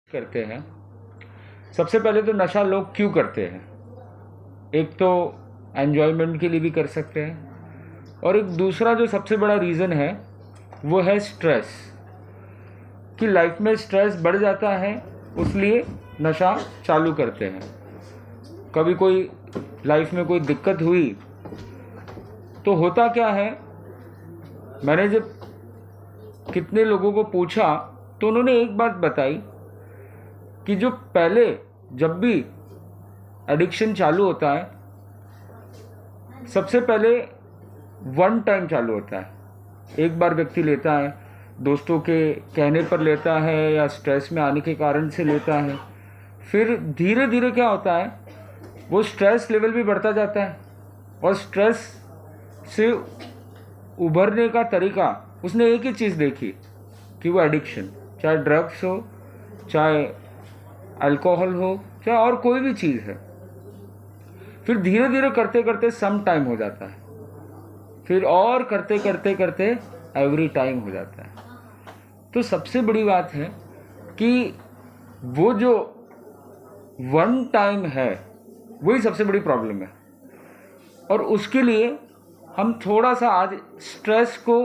करते हैं। सबसे पहले तो नशा लोग क्यों करते हैं? एक तो एन्जॉयमेंट के लिए भी कर सकते हैं, और एक दूसरा जो सबसे बड़ा रीज़न है वो है स्ट्रेस, कि लाइफ में स्ट्रेस बढ़ जाता है, उसलिए नशा चालू करते हैं। कभी कोई लाइफ में कोई दिक्कत हुई तो होता क्या है, मैंने जब कितने लोगों को पूछा तो उन्होंने एक बात बताई कि जो पहले जब भी एडिक्शन चालू होता है, सबसे पहले वन टाइम चालू होता है। एक बार व्यक्ति लेता है, दोस्तों के कहने पर लेता है या स्ट्रेस में आने के कारण से लेता है। फिर धीरे धीरे क्या होता है, वो स्ट्रेस लेवल भी बढ़ता जाता है, और स्ट्रेस से उभरने का तरीका उसने एक ही चीज़ देखी कि वो एडिक्शन, चाहे ड्रग्स हो, चाहे अल्कोहल हो, चाहे और कोई भी चीज़ है। फिर धीरे धीरे करते करते सम टाइम हो जाता है, फिर और करते करते करते एवरी टाइम हो जाता है। तो सबसे बड़ी बात है कि वो जो वन टाइम है वही सबसे बड़ी प्रॉब्लम है। और उसके लिए हम थोड़ा सा आज स्ट्रेस को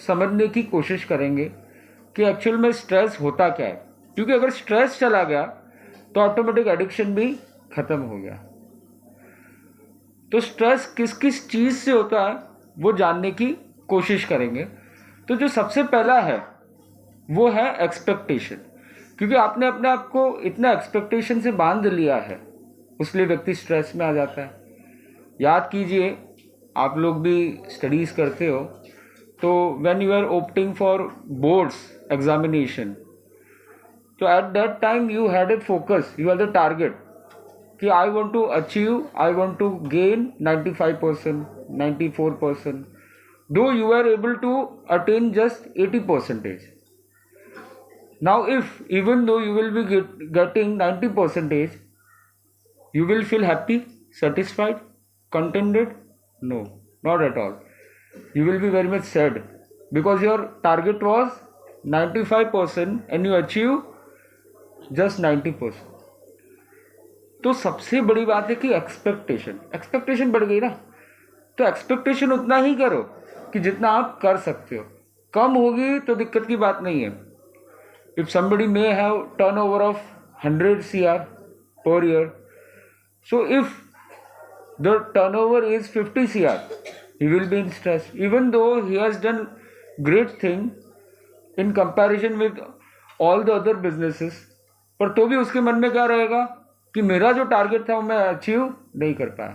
समझने की कोशिश करेंगे कि एक्चुअल में स्ट्रेस होता क्या है। क्योंकि अगर स्ट्रेस चला गया तो ऑटोमेटिक एडिक्शन भी खत्म हो गया। तो स्ट्रेस किस किस चीज़ से होता है वो जानने की कोशिश करेंगे। तो जो सबसे पहला है वो है एक्सपेक्टेशन। क्योंकि आपने अपने आप को इतना एक्सपेक्टेशन से बांध लिया है, उसलिए व्यक्ति स्ट्रेस में आ जाता है। याद कीजिए, आप लोग भी स्टडीज़ करते हो, तो when you are opting for boards examination, तो at that time you had a focus, you had the target कि I want to achieve, I want to gain 95%, 94%, though you are able to attain just 80%. Now if even though you will be getting 90%, you will feel happy, satisfied, contented? No, not at all. You will be very much sad because your target was 95% and you achieve just 90%. तो सबसे बड़ी बात है कि expectation बढ़ गई ना, तो एक्सपेक्टेशन उतना ही करो कि जितना आप कर सकते हो। कम होगी तो दिक्कत की बात नहीं है। If somebody may have turnover of 100 CR per year, so if the turnover is 50 CR, he will be in stress, even though he has done great thing in comparison with all the other businesses. पर तो भी उसके मन में क्या रहेगा कि मेरा जो टारगेट था वो मैं अचीव नहीं कर पाया।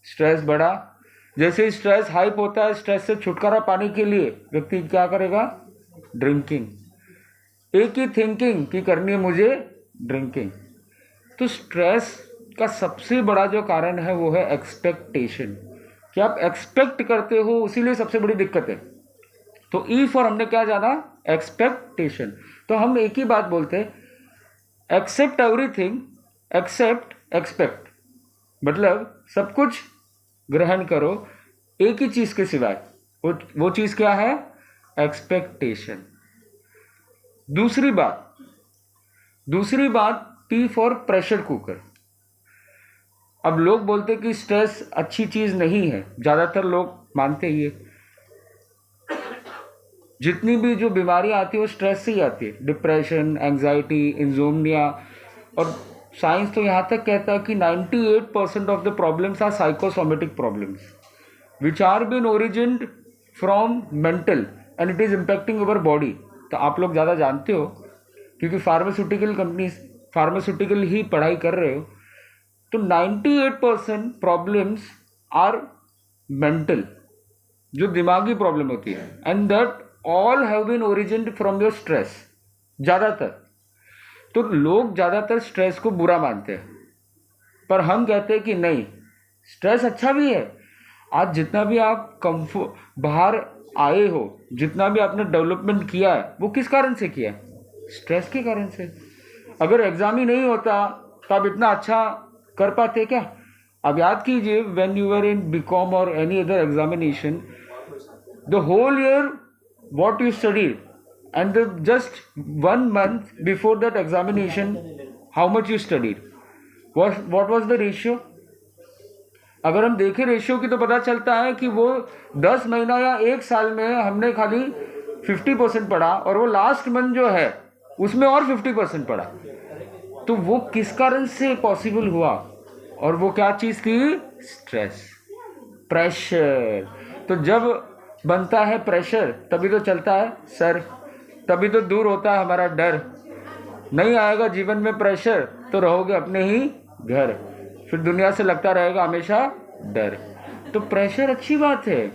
स्ट्रेस बढ़ा। जैसे ही स्ट्रेस हाइप होता है, स्ट्रेस से छुटकारा पाने के लिए व्यक्ति क्या करेगा? ड्रिंकिंग। एक ही थिंकिंग कि करनी है मुझे ड्रिंकिंग। तो स्ट्रेस का सबसे बड़ा जो कारण है वो है एक्सपेक्टेशन, कि आप एक्सपेक्ट करते हो, इसीलिए सबसे बड़ी दिक्कत है। तो ई फॉर हमने क्या जाना? एक्सपेक्टेशन। तो हम एक ही बात बोलते हैं, एक्सेप्ट एवरीथिंग एक्सेप्ट एक्सपेक्ट। मतलब सब कुछ ग्रहण करो एक ही चीज के सिवाय, वो चीज क्या है? एक्सपेक्टेशन। दूसरी बात पी फॉर प्रेशर कुकर। अब लोग बोलते कि स्ट्रेस अच्छी चीज नहीं है, ज्यादातर लोग मानते ही है। जितनी भी जो बीमारियां आती है वो स्ट्रेस से ही आती है, डिप्रेशन, एंजाइटी, इंसोम्निया। और साइंस तो यहाँ तक कहता है कि 98% of the problems are psychosomatic problems which are been originated from mental and it is impacting our body. तो आप लोग ज़्यादा जानते हो क्योंकि फार्मास्यूटिकल ही पढ़ाई कर रहे हो। तो 98% प्रॉब्लम्स आर मेंटल, जो दिमागी प्रॉब्लम होती है, and that all have been originated from your stress ज़्यादातर। तो लोग ज़्यादातर स्ट्रेस को बुरा मानते हैं, पर हम कहते हैं कि नहीं, स्ट्रेस अच्छा भी है। आज जितना भी आप बाहर आए हो, जितना भी आपने डेवलपमेंट किया है, वो किस कारण से किया है? स्ट्रेस के कारण से। अगर एग्जाम ही नहीं होता तो आप इतना अच्छा कर पाते क्या? अब याद कीजिए, when you are in BCom और any other examination, the whole year what you studied and just 1 month before that examination, how much you studied? What was the ratio? अगर हम देखें रेशियो की तो पता चलता है कि वो 10 महीना या 1 साल में हमने खाली 50% पढ़ा, और वो लास्ट मंथ जो है उसमें और 50% पढ़ा। तो वो किस कारण से पॉसिबल हुआ? और वो क्या चीज़ थी? Stress, pressure. तो जब बनता है प्रेशर तभी तो चलता है सर, तभी तो दूर होता है हमारा डर। नहीं आएगा जीवन में प्रेशर तो रहोगे अपने ही घर, फिर दुनिया से लगता रहेगा हमेशा डर। तो प्रेशर अच्छी बात है,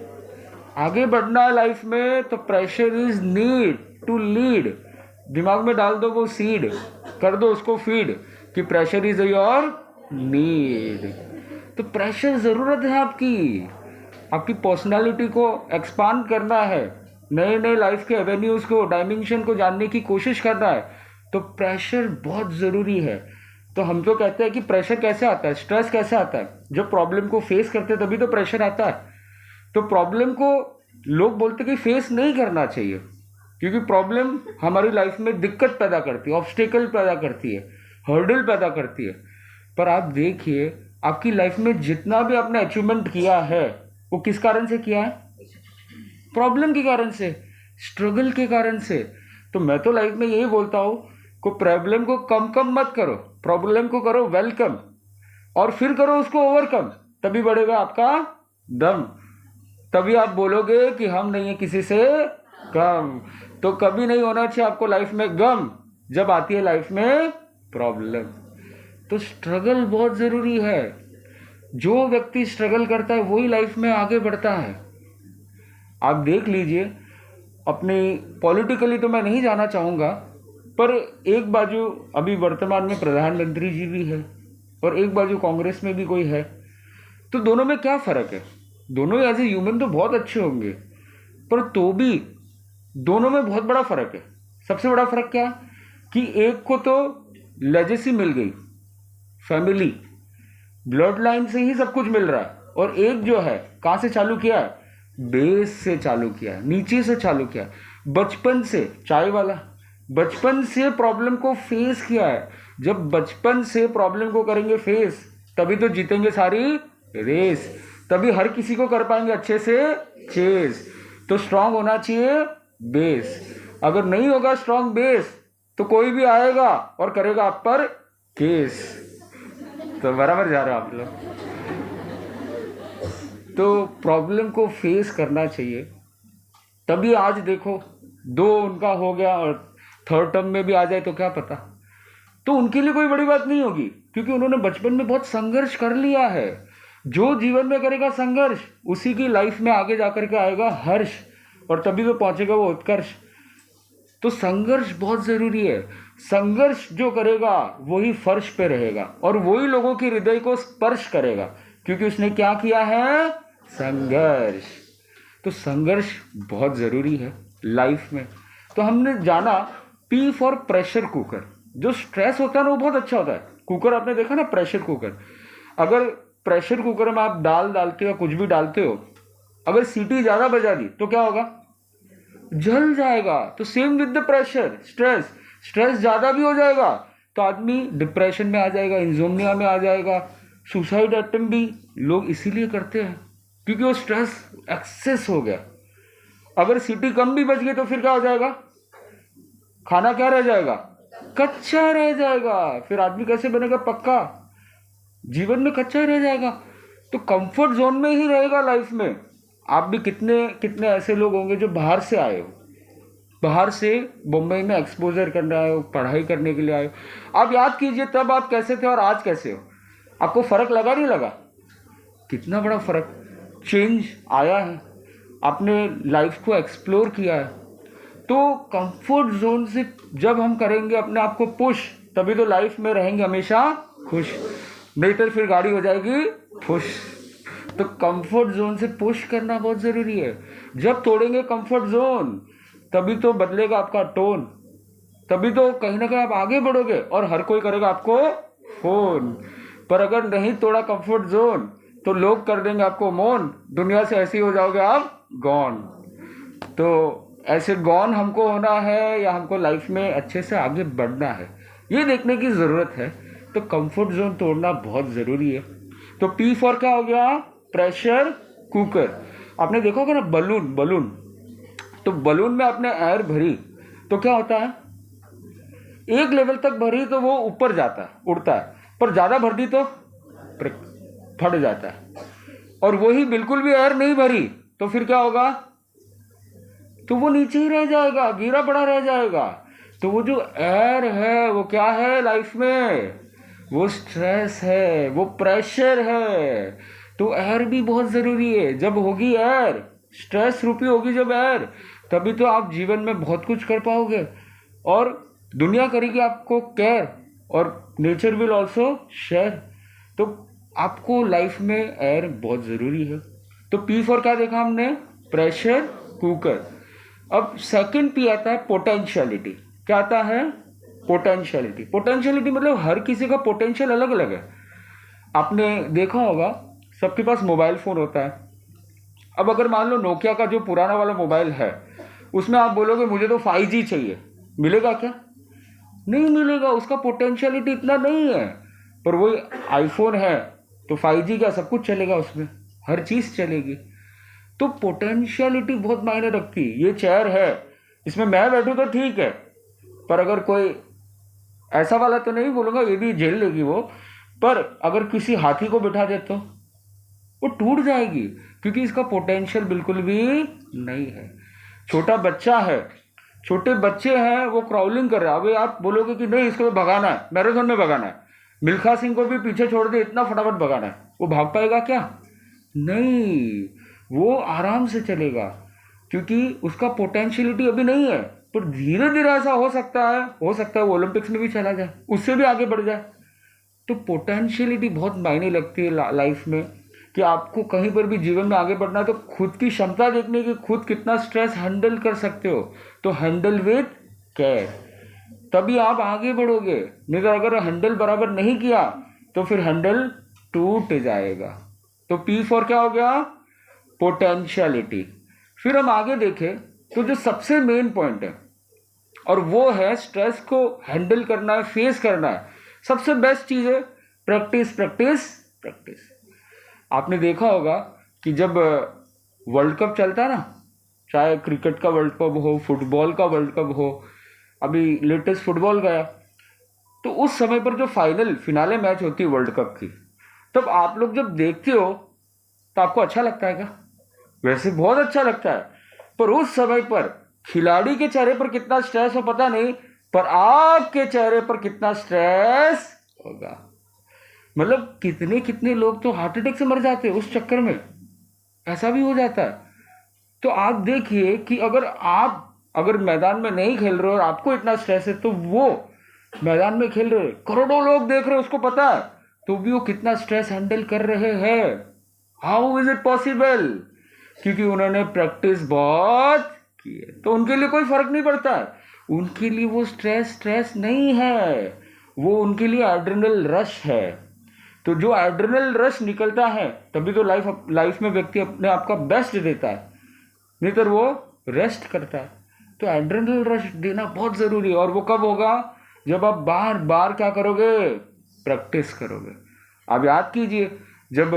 आगे बढ़ना है लाइफ में, तो pressure is need to lead. दिमाग में डाल दो वो सीड, कर दो उसको फीड कि प्रेशर इज योर नीड। तो प्रेशर ज़रूरत है आपकी पर्सनालिटी को एक्सपांड करना है, नए नए लाइफ के एवेन्यूज़ को, डायमेंशन को जानने की कोशिश करना है, तो प्रेशर बहुत ज़रूरी है। तो हम तो कहते हैं कि प्रेशर कैसे आता है, स्ट्रेस कैसे आता है? जब प्रॉब्लम को फेस करते हैं तभी तो प्रेशर आता है। तो प्रॉब्लम को लोग बोलते हैं कि फेस नहीं करना चाहिए, क्योंकि प्रॉब्लम हमारी लाइफ में दिक्कत पैदा करती है, ऑब्स्टेकल पैदा करती है, हर्डल पैदा करती है। पर आप देखिए आपकी लाइफ में जितना भी आपने अचीवमेंट किया है वो किस कारण से किया है? प्रॉब्लम के कारण से, स्ट्रगल के कारण से। तो मैं तो लाइफ में यही बोलता हूँ को प्रॉब्लम को कम मत करो, प्रॉब्लम को करो वेलकम, और फिर करो उसको ओवरकम, तभी बढ़ेगा आपका दम। तभी आप बोलोगे कि हम नहीं है किसी से कम। तो कभी नहीं होना चाहिए आपको लाइफ में गम जब आती है लाइफ में प्रॉब्लम। तो स्ट्रगल बहुत ज़रूरी है। जो व्यक्ति स्ट्रगल करता है वही लाइफ में आगे बढ़ता है। आप देख लीजिए अपनी पॉलिटिकली तो मैं नहीं जाना चाहूँगा, पर एक बाजू अभी वर्तमान में प्रधानमंत्री जी भी है और एक बाजू कांग्रेस में भी कोई है। तो दोनों में क्या फ़र्क है? दोनों एज ए ह्यूमन तो बहुत अच्छे होंगे, पर तो भी दोनों में बहुत बड़ा फ़र्क है। सबसे बड़ा फ़र्क क्या? कि एक को तो लेजेसी मिल गई, फैमिली ब्लड लाइन से ही सब कुछ मिल रहा है, और एक जो है कहाँ से चालू किया है? बेस से चालू किया है, नीचे से चालू किया है, बचपन से। चाय वाला बचपन से प्रॉब्लम को फेस किया है। जब बचपन से प्रॉब्लम को करेंगे फेस तभी तो जीतेंगे सारी रेस, तभी हर किसी को कर पाएंगे अच्छे से चेस। तो स्ट्रांग होना चाहिए बेस। अगर नहीं होगा स्ट्रांग बेस तो कोई भी आएगा और करेगा आप पर केस। तो बराबर जा रहे हो आप लोग। तो प्रॉब्लम को फेस करना चाहिए, तभी आज देखो 2 उनका हो गया और 3rd टर्म में भी आ जाए तो क्या पता। तो उनके लिए कोई बड़ी बात नहीं होगी, क्योंकि उन्होंने बचपन में बहुत संघर्ष कर लिया है। जो जीवन में करेगा संघर्ष उसी की लाइफ में आगे जाकर के आएगा हर्ष, और तभी तो पहुंचेगा वो उत्कर्ष। तो संघर्ष बहुत ज़रूरी है। संघर्ष जो करेगा वही फर्श पे रहेगा और वही लोगों के हृदय को स्पर्श करेगा, क्योंकि उसने क्या किया है? संघर्ष। तो संघर्ष बहुत ज़रूरी है लाइफ में। तो हमने जाना P फॉर प्रेशर कुकर। जो स्ट्रेस होता है ना वो बहुत अच्छा होता है। कुकर आपने देखा ना, प्रेशर कुकर। अगर प्रेशर कुकर में आप दाल डालते हो, कुछ भी डालते हो, अगर सीटी ज़्यादा बजा दी तो क्या होगा? जल जाएगा। तो same with the pressure, stress ज़्यादा भी हो जाएगा तो आदमी डिप्रेशन में आ जाएगा, इंसोम्निया में आ जाएगा, सुसाइड अटेम्प्ट भी लोग इसीलिए करते हैं क्योंकि वो स्ट्रेस एक्सेस हो गया। अगर सीटी कम भी बच गई तो फिर क्या हो जाएगा? खाना क्या रह जाएगा? कच्चा रह जाएगा। फिर आदमी कैसे बनेगा पक्का? जीवन में कच्चा ही रह जाएगा। तो कंफर्ट जोन में ही रहेगा लाइफ में। आप भी कितने कितने ऐसे लोग होंगे जो बाहर से आए हो, बाहर से मुंबई में एक्सपोजर करने आए हो, पढ़ाई करने के लिए आए हो। आप याद कीजिए तब आप कैसे थे और आज कैसे हो। आपको फ़र्क लगा नहीं लगा? कितना बड़ा फ़र्क, चेंज आया है। आपने लाइफ को एक्सप्लोर किया है। तो कंफर्ट जोन से जब हम करेंगे अपने आप को पुश, तभी तो लाइफ में रहेंगे हमेशा खुश, नहीं तो फिर गाड़ी हो जाएगी खुश। तो कंफर्ट जोन से पुश करना बहुत ज़रूरी है। जब तोड़ेंगे कंफर्ट जोन तभी तो बदलेगा आपका टोन, तभी तो कहीं ना कहीं आप आगे बढ़ोगे और हर कोई करेगा आपको फोन। पर अगर नहीं तोड़ा कंफर्ट जोन तो लोग कर देंगे आपको मौन, दुनिया से ऐसे ही हो जाओगे आप गॉन। तो ऐसे गॉन हमको होना है या हमको लाइफ में अच्छे से आगे बढ़ना है, ये देखने की ज़रूरत है। तो कंफर्ट जोन तोड़ना बहुत ज़रूरी है। तो पी फॉर क्या हो गया? Pressure cooker. आपने देखा होगा ना बलून, बलून, तो बलून में आपने एयर भरी तो क्या होता है, एक लेवल तक भरी तो वो ऊपर जाता है, उड़ता है, पर ज़्यादा भर दी तो फट जाता है। और वही बिल्कुल भी एयर नहीं भरी तो फिर क्या होगा? तो वो नीचे ही रह जाएगा, गिरा पड़ा रह जाएगा। तो वो जो एयर है वो क्या है लाइफ में? वो स्ट्रेस है, वो प्रेशर है। तो एयर भी बहुत ज़रूरी है। जब होगी एयर, स्ट्रेस रूपी होगी जब एयर, तभी तो आप जीवन में बहुत कुछ कर पाओगे और दुनिया करेगी आपको केयर और नेचर विल ऑल्सो शेयर। तो आपको लाइफ में एयर बहुत ज़रूरी है। तो पी फॉर क्या देखा हमने? Pressure cooker. अब सेकंड पी आता है पोटेंशियलिटी। क्या आता है? पोटेंशियलिटी। पोटेंशियलिटी मतलब हर किसी का पोटेंशियल अलग अलग है। आपने देखा होगा सबके पास मोबाइल फ़ोन होता है। अब अगर मान लो नोकिया का जो पुराना वाला मोबाइल है उसमें आप बोलोगे मुझे तो 5G चाहिए, मिलेगा क्या? नहीं मिलेगा, उसका पोटेंशियलिटी इतना नहीं है। पर वही आईफोन है तो 5G क्या, सब कुछ चलेगा उसमें, हर चीज़ चलेगी। तो पोटेंशियलिटी बहुत मायने रखती है। ये चेयर है, इसमें मैं बैठूँ तो ठीक है, पर अगर कोई ऐसा वाला तो नहीं बोलूँगा, ये भी झेल लेगी वो, पर अगर किसी हाथी को बिठा दे तो वो टूट जाएगी, क्योंकि इसका पोटेंशियल बिल्कुल भी नहीं है। छोटा बच्चा है, छोटे बच्चे हैं, वो क्राउलिंग कर रहा है। अभी आप बोलोगे कि नहीं इसको भगाना है, मैराथन में भगाना है, मिल्खा सिंह को भी पीछे छोड़ दे, इतना फटाफट भगाना है, वो भाग पाएगा क्या? नहीं, वो आराम से चलेगा, क्योंकि उसका पोटेंशियलिटी अभी नहीं है। पर धीरे धीरे ऐसा हो सकता है वो ओलंपिक्स में भी चला जाए, उससे भी आगे बढ़ जाए। तो पोटेंशियलिटी बहुत मायने लगती है लाइफ में, कि आपको कहीं पर भी जीवन में आगे बढ़ना है तो खुद की क्षमता देखने की, खुद कितना स्ट्रेस हैंडल कर सकते हो। तो हैंडल विद केयर, तभी आप आगे बढ़ोगे। नहीं तो अगर हैंडल बराबर नहीं किया तो फिर हैंडल टूट जाएगा। तो पी फॉर क्या हो गया? पोटेंशियलिटी। फिर हम आगे देखें तो जो सबसे मेन पॉइंट है और वो है स्ट्रेस को हैंडल करना है, फेस करना है। सबसे बेस्ट चीज़ है प्रैक्टिस, प्रैक्टिस, प्रैक्टिस। आपने देखा होगा कि जब वर्ल्ड कप चलता है ना, चाहे क्रिकेट का वर्ल्ड कप हो, फुटबॉल का वर्ल्ड कप हो, अभी लेटेस्ट फुटबॉल गया, तो उस समय पर जो फिनाले मैच होती है वर्ल्ड कप की, तब आप लोग जब देखते हो तो आपको अच्छा लगता है क्या? वैसे बहुत अच्छा लगता है, पर उस समय पर खिलाड़ी के चेहरे पर कितना स्ट्रेस हो पता नहीं, पर आपके चेहरे पर कितना स्ट्रेस होगा। मतलब कितने कितने लोग तो हार्ट अटैक से मर जाते हैं उस चक्कर में, ऐसा भी हो जाता है। तो आप देखिए कि अगर मैदान में नहीं खेल रहे हो और आपको इतना स्ट्रेस है, तो वो मैदान में खेल रहे, करोड़ों लोग देख रहे, उसको पता है, तो भी वो कितना स्ट्रेस हैंडल कर रहे हैं। How is it possible? क्योंकि उन्होंने प्रैक्टिस बहुत की है। तो उनके लिए कोई फर्क नहीं पड़ता है, उनके लिए वो स्ट्रेस नहीं है, वो उनके लिए एड्रेनल रश है। तो जो एड्रेनल रश निकलता है तभी तो लाइफ में व्यक्ति अपने आप का बेस्ट देता है, नहीं तो वो रेस्ट करता है। तो एड्रेनल रश देना बहुत ज़रूरी है। और वो कब होगा? जब आप बार बार क्या करोगे? प्रैक्टिस करोगे। आप याद कीजिए, जब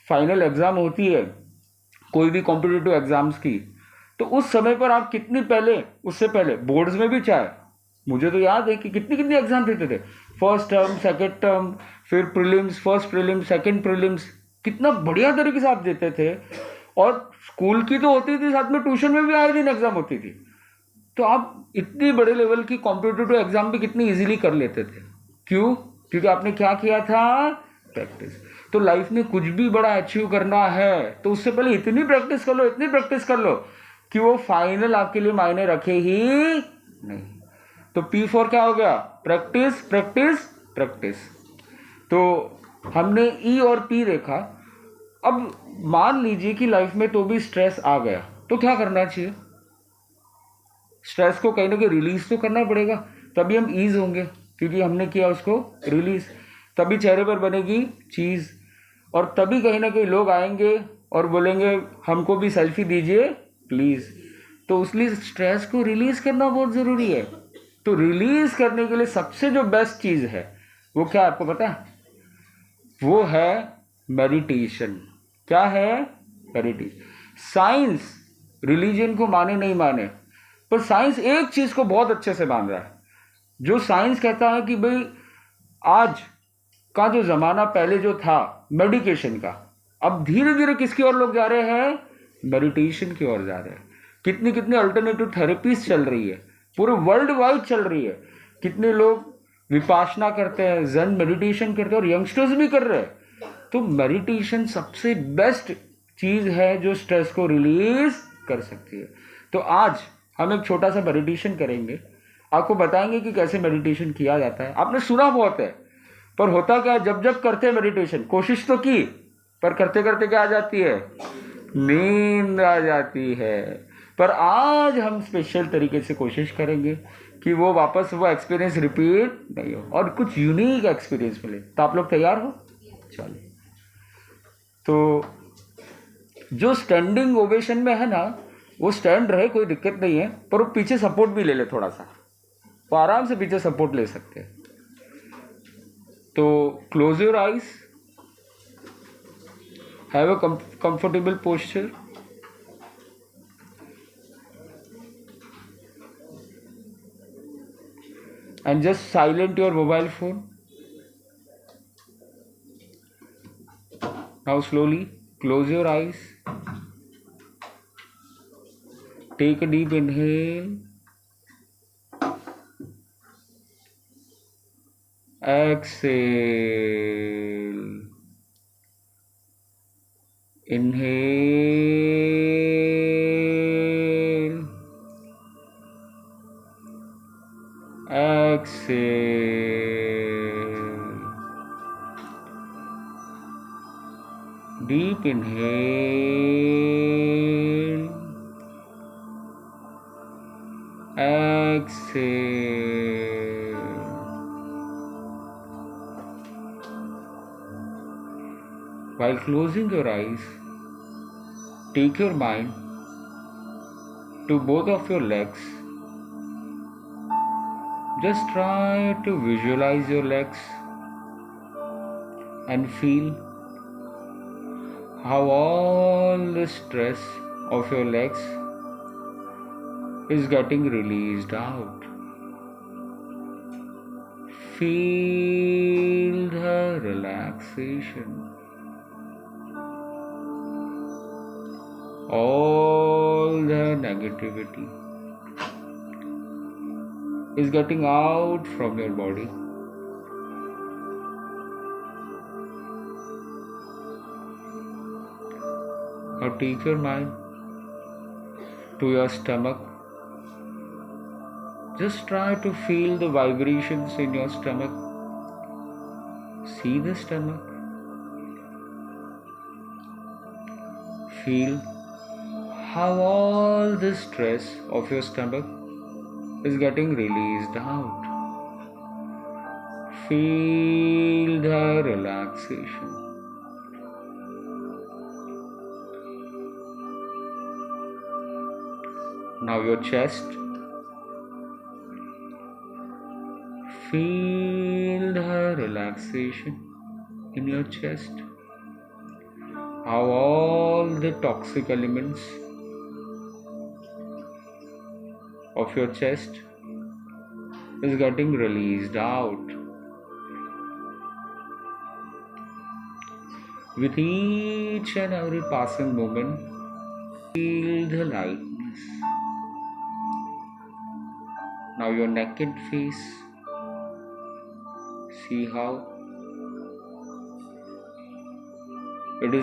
फाइनल एग्ज़ाम होती है कोई भी कॉम्पिटिटिव एग्ज़ाम्स की, तो उस समय पर आप उससे पहले बोर्ड्स में भी, चाहे मुझे तो याद है कि कितनी कितनी एग्ज़ाम देते थे, फर्स्ट टर्म, सेकेंड टर्म, फिर prelims, first prelims, second prelims, कितना बढ़िया तरीके से आप देते थे। और स्कूल की तो होती थी, साथ में ट्यूशन में भी आए दिन एग्ज़ाम होती थी। तो आप इतनी बड़े लेवल की कॉम्पिटिटिव एग्ज़ाम भी कितनी इजीली कर लेते थे। क्यों? क्योंकि आपने क्या किया था? प्रैक्टिस। तो लाइफ में कुछ भी बड़ा अचीव करना है तो उससे पहले इतनी प्रैक्टिस कर लो कि वो फाइनल आपके लिए मायने रखे ही नहीं। तो पी फॉर क्या हो गया? Practice, practice, practice. तो हमने ई और पी देखा। अब मान लीजिए कि लाइफ में तो भी स्ट्रेस आ गया, तो क्या करना चाहिए? स्ट्रेस को कहीं ना कहीं रिलीज तो करना पड़ेगा, तभी हम ईज होंगे, क्योंकि हमने किया उसको रिलीज। तभी चेहरे पर बनेगी चीज़, और तभी कहीं ना कहीं लोग आएंगे और बोलेंगे हमको भी सेल्फी दीजिए प्लीज़। तो उसलिए स्ट्रेस को रिलीज करना बहुत ज़रूरी है। तो रिलीज करने के लिए सबसे जो बेस्ट चीज़ है वो क्या, आपको पता है? वो है मेडिटेशन। क्या है? मेडिटेशन। साइंस रिलीजन को माने नहीं माने, पर साइंस एक चीज़ को बहुत अच्छे से मान रहा है। जो साइंस कहता है कि भाई आज का जो ज़माना पहले जो था मेडिकेशन का, अब धीरे धीरे किसकी ओर लोग जा रहे हैं? मेडिटेशन की ओर जा रहे हैं। कितनी कितनी अल्टरनेटिव थेरेपीज चल रही है, पूरे वर्ल्ड वाइड चल रही है। कितने लोग विपासना करते हैं, ज़ेन मेडिटेशन करते हैं, और यंगस्टर्स भी कर रहे हैं। तो मेडिटेशन सबसे बेस्ट चीज़ है जो स्ट्रेस को रिलीज कर सकती है। तो आज हम एक छोटा सा मेडिटेशन करेंगे, आपको बताएंगे कि कैसे मेडिटेशन किया जाता है। आपने सुना बहुत है, पर होता क्या है, जब जब करते हैं मेडिटेशन, कोशिश तो की, पर करते करते क्या आ जाती है? नींद आ जाती है। पर आज हम स्पेशल तरीके से कोशिश करेंगे कि वो वापस वो एक्सपीरियंस रिपीट नहीं हो और कुछ यूनिक एक्सपीरियंस मिले। तो आप लोग तैयार हो? चलिए। तो जो स्टैंडिंग ओवेशन में है ना, वो स्टैंड रहे, कोई दिक्कत नहीं है, पर वो पीछे सपोर्ट भी ले ले थोड़ा सा, वो आराम से पीछे सपोर्ट ले सकते हैं। तो close your eyes, have a comfortable posture, and just silent your mobile phone. Now slowly close your eyes, take a deep inhale, exhale, inhale, exhale, deep inhale, exhale. While closing your eyes, take your mind to both of your legs. Just try to visualize your legs and feel how all the stress of your legs is getting released out. Feel the relaxation. All the negativity is getting out from your body. Now take your mind to your stomach. Just try to feel the vibrations in your stomach. See the stomach. Feel how all the stress of your stomach is getting released out. Feel the relaxation. Now your chest. Feel the relaxation in your chest. How all the toxic elements of your chest is getting released out. With each and every passing moment, feel the lightness. Now your naked face. See how it is